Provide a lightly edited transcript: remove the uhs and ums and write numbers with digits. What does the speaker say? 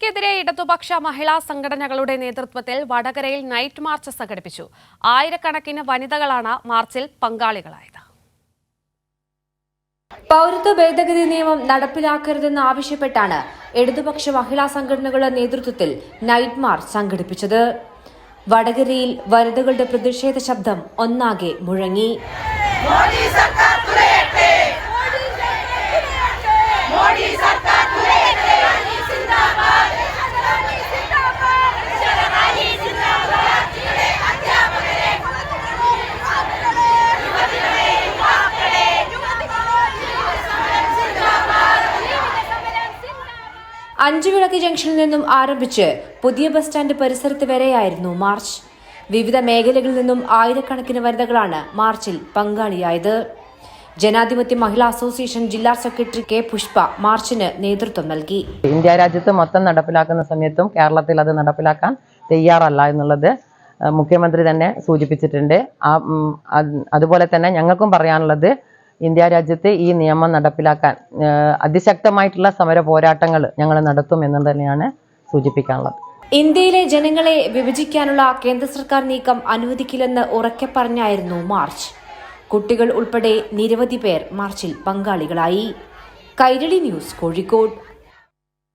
മോദിക്കെതിരെ ഇടതുപക്ഷ മഹിളാ സംഘടനകളുടെ നേതൃത്വത്തിൽ വടകരയിൽ നൈറ്റ് മാർച്ച് സംഘടിപ്പിച്ചു. ആയിരക്കണക്കിന് വനിതകളാണ് മാർച്ചിൽ പങ്കാളികളായത്. പൗരത്വ ഭേദഗതി നിയമം നടപ്പിലാക്കരുതെന്ന് ആവശ്യപ്പെട്ടാണ് ഇടതുപക്ഷ മഹിളാ സംഘടനകളുടെ നേതൃത്വത്തിൽ നൈറ്റ് മാർച്ച് സംഘടിപ്പിച്ചത്. വടകരയിൽ വനിതകളുടെ പ്രതിഷേധ ശബ്ദം ഒന്നാകെ മുഴങ്ങി. അഞ്ചുവിളക്ക് ജംഗ്ഷനിൽ നിന്നും ആരംഭിച്ച് പുതിയ ബസ് സ്റ്റാൻഡ് പരിസരത്ത് വരെയായിരുന്നു മാർച്ച്. വിവിധ മേഖലകളിൽ നിന്നും ആയിരക്കണക്കിന് വനിതകളാണ് മാർച്ചിൽ പങ്കാളിയായത്. ജനാധിപത്യ മഹിളാ അസോസിയേഷൻ ജില്ലാ സെക്രട്ടറി കെ പുഷ്പ മാർച്ചിന് നേതൃത്വം നൽകി. ഇന്ത്യ രാജ്യത്ത് മൊത്തം നടപ്പിലാക്കുന്ന സമയത്തും കേരളത്തിൽ അത് നടപ്പിലാക്കാൻ തയ്യാറല്ല എന്നുള്ളത് മുഖ്യമന്ത്രി തന്നെ സൂചിപ്പിച്ചിട്ടുണ്ട്. അതുപോലെ തന്നെ ഞങ്ങൾക്കും പറയാനുള്ളത്, ഇന്ത്യ രാജ്യത്ത് ഈ നിയമം നടപ്പിലാക്കാൻ അതിശക്തമായിട്ടുള്ള സമര പോരാട്ടങ്ങൾ ഞങ്ങൾ നടത്തും എന്ന് തന്നെയാണ് സൂചിപ്പിക്കാനുള്ളത്. ഇന്ത്യയിലെ ജനങ്ങളെ വിഭജിക്കാനുള്ള കേന്ദ്ര സർക്കാർ നീക്കം അനുവദിക്കില്ലെന്ന് ഉറക്കെ പറഞ്ഞായിരുന്നു മാർച്ച്. കുട്ടികൾ ഉൾപ്പെടെ നിരവധി പേർ മാർച്ചിൽ പങ്കാളികളായി. കൈരളി ന്യൂസ്, കോഴിക്കോട്.